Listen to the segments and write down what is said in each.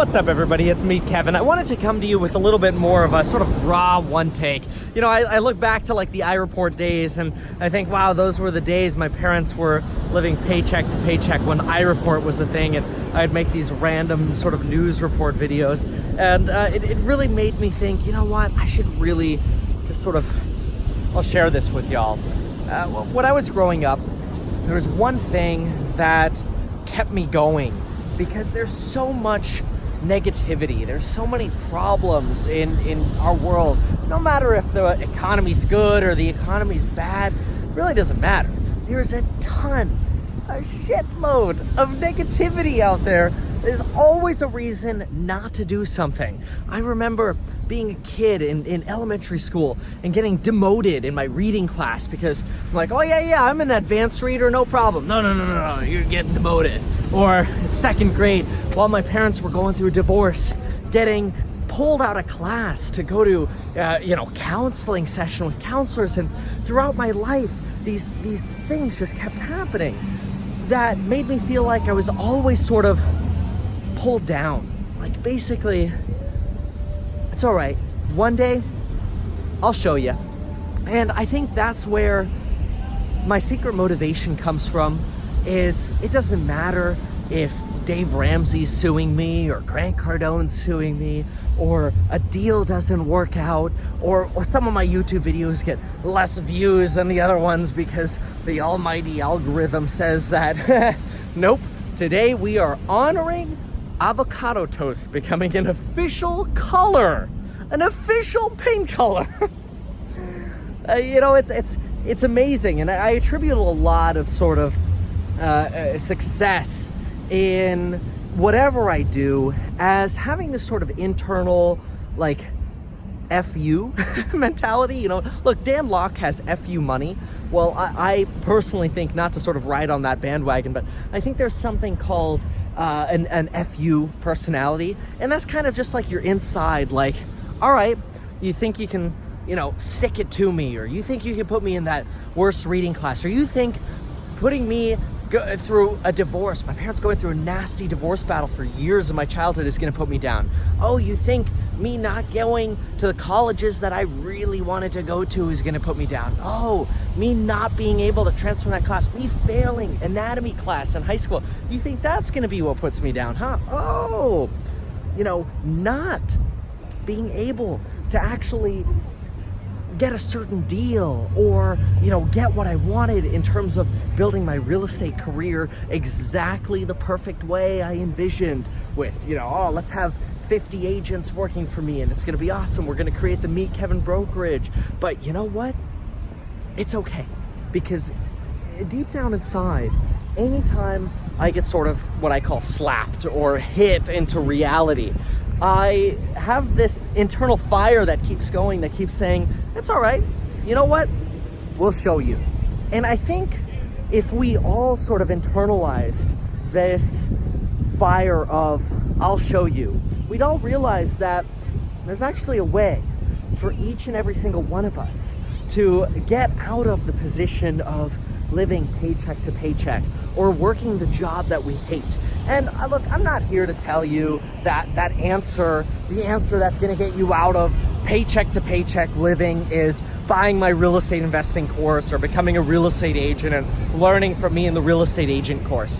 What's up, everybody? It's me, Kevin. I wanted to come to you with a little bit more of a sort of raw one take. You know, I look back to like the iReport days and I think, wow, those were the days my parents were living paycheck to paycheck when iReport was a thing, and I'd make these random sort of news report videos. And it really made me think, you know what, I should really just sort of, I'll share this with y'all. When I was growing up, there was one thing that kept me going, because there's so much negativity, there's so many problems in our world. No matter if the economy's good or the economy's bad, it really doesn't matter. There's a shitload of negativity out there. There's always a reason not to do something. I remember being a kid in elementary school and getting demoted in my reading class because I'm like, oh yeah, I'm an advanced reader, no problem. No, you're getting demoted. Or in second grade, while my parents were going through a divorce, getting pulled out of class to go to counseling session with counselors. And throughout my life, these things just kept happening that made me feel like I was always sort of pulled down. Like, basically, it's all right, one day I'll show you. And I think that's where my secret motivation comes from. Is it doesn't matter if Dave Ramsey's suing me or Grant Cardone's suing me, or a deal doesn't work out, or some of my YouTube videos get less views than the other ones because the almighty algorithm says that. Nope, today we are honoring avocado toast becoming an official color, an official paint color. It's amazing, and I attribute a lot of sort of success in whatever I do as having this sort of internal, like, FU mentality. You know, look, Dan Locke has FU money. Well, I personally think, not to sort of ride on that bandwagon, but I think there's something called an FU personality, and that's kind of just like your inside, like, all right, you think you can, stick it to me, or you think you can put me in that worst reading class, or you think putting me through a divorce, my parents going through a nasty divorce battle for years of my childhood, is going to put me down. Oh, you think me not going to the colleges that I really wanted to go to is going to put me down. Oh, me not being able to transfer that class, me failing anatomy class in high school, you think that's going to be what puts me down, huh? Oh, not being able to actually get a certain deal, or get what I wanted in terms of building my real estate career exactly the perfect way I envisioned, with let's have 50 agents working for me and it's gonna be awesome, we're gonna create the Meet Kevin brokerage. But you know what, it's okay, because deep down inside, anytime I get sort of what I call slapped or hit into reality, I have this internal fire that keeps going, that keeps saying, it's all right, you know what, we'll show you. And I think if we all sort of internalized this fire of, I'll show you, we'd all realize that there's actually a way for each and every single one of us to get out of the position of living paycheck to paycheck or working the job that we hate. And look, I'm not here to tell you that the answer that's going to get you out of paycheck to paycheck living is buying my real estate investing course or becoming a real estate agent and learning from me in the real estate agent course.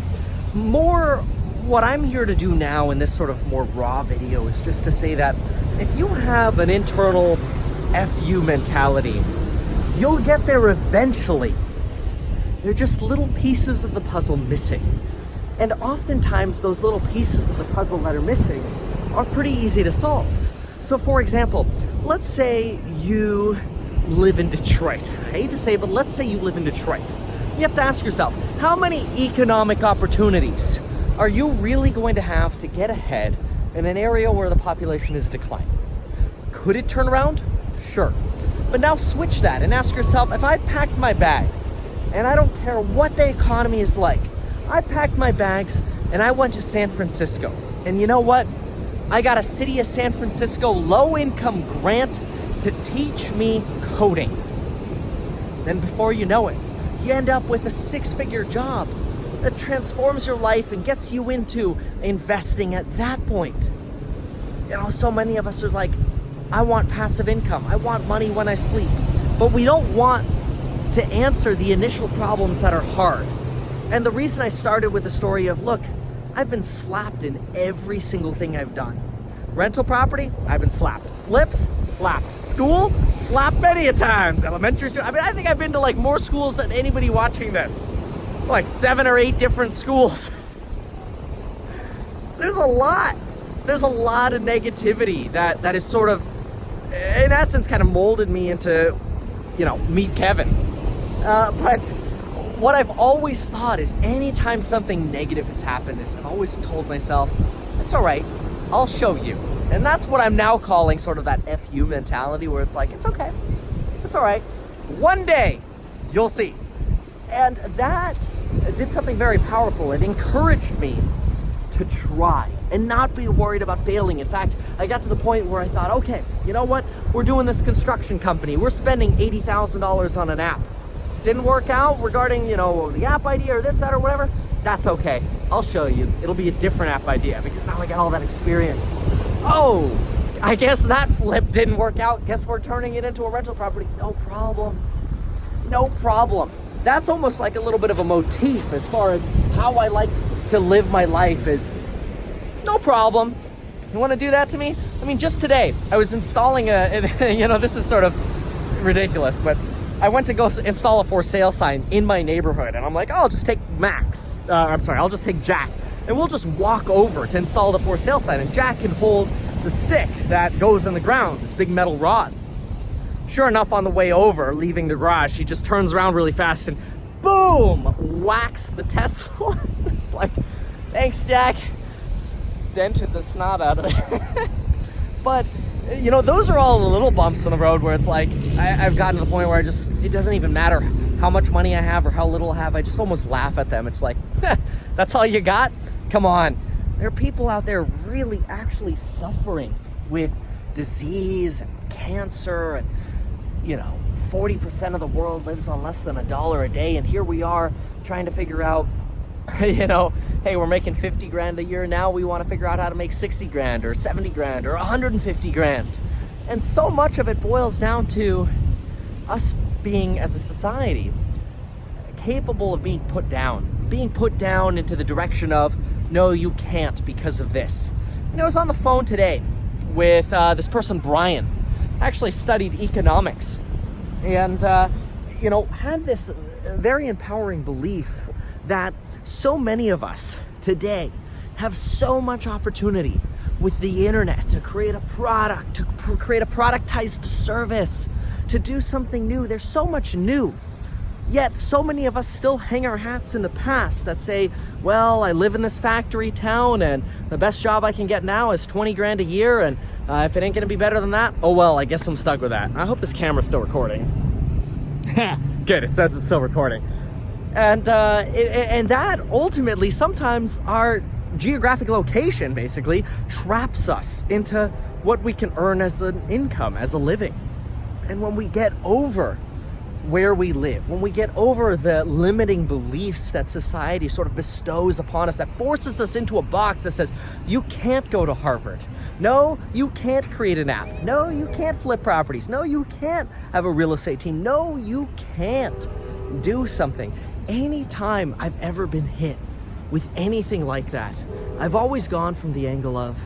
More, what I'm here to do now in this sort of more raw video is just to say that if you have an internal FU mentality, you'll get there eventually. They're just little pieces of the puzzle missing. And oftentimes those little pieces of the puzzle that are missing are pretty easy to solve. So for example, let's say you live in Detroit. I hate to say it, but let's say you live in Detroit. You have to ask yourself, how many economic opportunities are you really going to have to get ahead in an area where the population is declining? Could it turn around? Sure. But now switch that and ask yourself, if I packed my bags, and I don't care what the economy is like, I packed my bags and I went to San Francisco. And you know what? I got a City of San Francisco low-income grant to teach me coding. Then before you know it, you end up with a 6-figure job that transforms your life and gets you into investing at that point. So many of us are like, I want passive income. I want money when I sleep. But we don't want to answer the initial problems that are hard. And the reason I started with the story of, look, I've been slapped in every single thing I've done. Rental property, I've been slapped. Flips, slapped. School, slapped many a times. Elementary school, I think I've been to like more schools than anybody watching this. Like 7 or 8 different schools. There's a lot of negativity that is sort of, in essence, kind of molded me into, meet Kevin. But what I've always thought is anytime something negative has happened is I've always told myself, it's all right, I'll show you. And that's what I'm now calling sort of that FU mentality, where it's like, it's okay, it's all right. One day, you'll see. And that did something very powerful. It encouraged me to try and not be worried about failing. In fact, I got to the point where I thought, okay, you know what? We're doing this construction company. We're spending $80,000 on an app. Didn't work out regarding, the app idea or this, that, or whatever. That's okay. I'll show you. It'll be a different app idea because now I got all that experience. Oh, I guess that flip didn't work out. Guess we're turning it into a rental property. No problem. No problem. That's almost like a little bit of a motif as far as how I like to live my life is no problem. You want to do that to me? I mean, just today, I was installing this is sort of ridiculous, but I went to go install a for sale sign in my neighborhood, and I'm like, oh, I'll just take I'll just take Jack, and we'll just walk over to install the for sale sign, and Jack can hold the stick that goes in the ground, this big metal rod. Sure enough, on the way over, leaving the garage, he just turns around really fast and boom, whacks the Tesla. It's like, thanks, Jack. Just dented the snot out of it. But, those are all the little bumps on the road where it's like, I've gotten to the point where it doesn't even matter how much money I have or how little I have. I just almost laugh at them. It's like, that's all you got? Come on. There are people out there really actually suffering with disease and cancer, and 40% of the world lives on less than $1 a day, and here we are trying to figure out, hey, we're making 50 grand a year now, we want to figure out how to make 60 grand or 70 grand or 150 grand. And so much of it boils down to us being, as a society, capable of being put down into the direction of, no, you can't because of this. I was on the phone today with this person, Brian, actually studied economics, and had this very empowering belief that so many of us today have so much opportunity with the internet to create a product, to create a productized service, to do something new. There's so much new. Yet so many of us still hang our hats in the past that say, well, I live in this factory town and the best job I can get now is 20 grand a year, and if it ain't gonna be better than that, oh well, I guess I'm stuck with that. I hope this camera's still recording. Good, it says it's still recording. And that ultimately, sometimes our geographic location basically traps us into what we can earn as an income, as a living. And when we get over where we live, when we get over the limiting beliefs that society sort of bestows upon us, that forces us into a box that says, you can't go to Harvard. No, you can't create an app. No, you can't flip properties. No, you can't have a real estate team. No, you can't do something. Anytime I've ever been hit with anything like that, I've always gone from the angle of,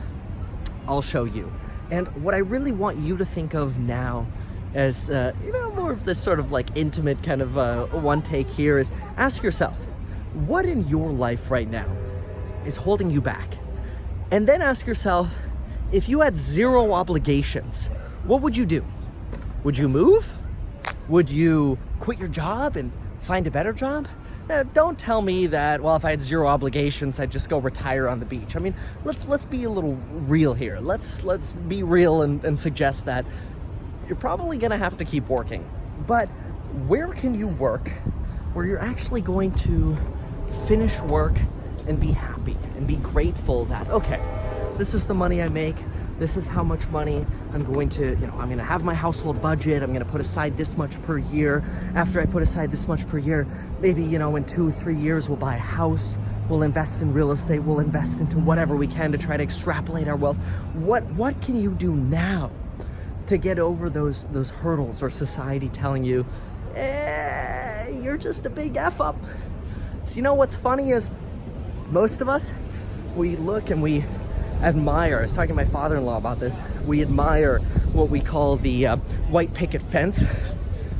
I'll show you. And what I really want you to think of now as, more of this sort of like intimate kind of one take here is, ask yourself, what in your life right now is holding you back? And then ask yourself, if you had zero obligations, what would you do? Would you move? Would you quit your job and find a better job? Now, don't tell me that, well, if I had zero obligations, I'd just go retire on the beach. I mean, let's be a little real here. Let's be real and suggest that you're probably gonna have to keep working. But where can you work where you're actually going to finish work and be happy and be grateful that, okay, this is the money I make, this is how much money I'm going to, I'm going to have my household budget, I'm going to put aside this much per year. After I put aside this much per year, maybe, in 2-3 years we'll buy a house, we'll invest in real estate, we'll invest into whatever we can to try to extrapolate our wealth. What can you do now to get over those hurdles, or society telling you, you're just a big F up? So you know what's funny is, most of us, we look and we admire, I was talking to my father-in-law about this, we admire what we call the white picket fence.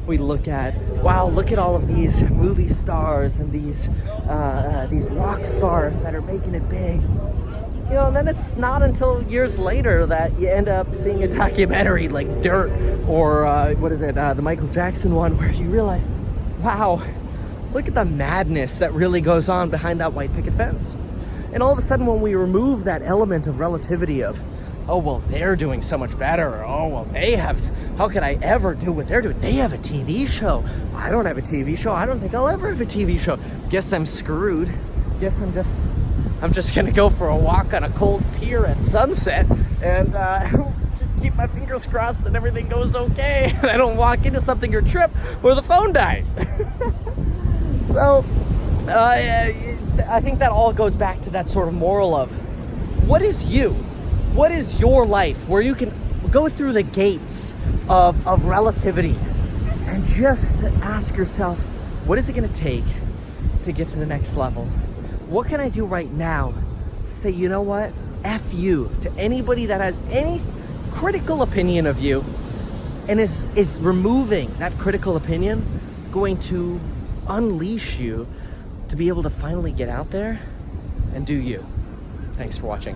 We look at, wow, look at all of these movie stars and these rock stars that are making it big. You know, and then it's not until years later that you end up seeing a documentary like Dirt, or the Michael Jackson one, where you realize, wow, look at the madness that really goes on behind that white picket fence. And all of a sudden, when we remove that element of relativity of, oh, well, they're doing so much better, or, oh, well, they have, how could I ever do what they're doing? They have a TV show. I don't have a TV show. I don't think I'll ever have a TV show. Guess I'm screwed. Guess I'm just gonna go for a walk on a cold pier at sunset and keep my fingers crossed that everything goes okay and I don't walk into something or trip where the phone dies. So I think that all goes back to that sort of moral of, what is you? What is your life where you can go through the gates of relativity and just ask yourself, what is it going to take to get to the next level? What can I do right now to say, you know what, F you to anybody that has any critical opinion of you, and is removing that critical opinion going to unleash you to be able to finally get out there and do you. Thanks for watching.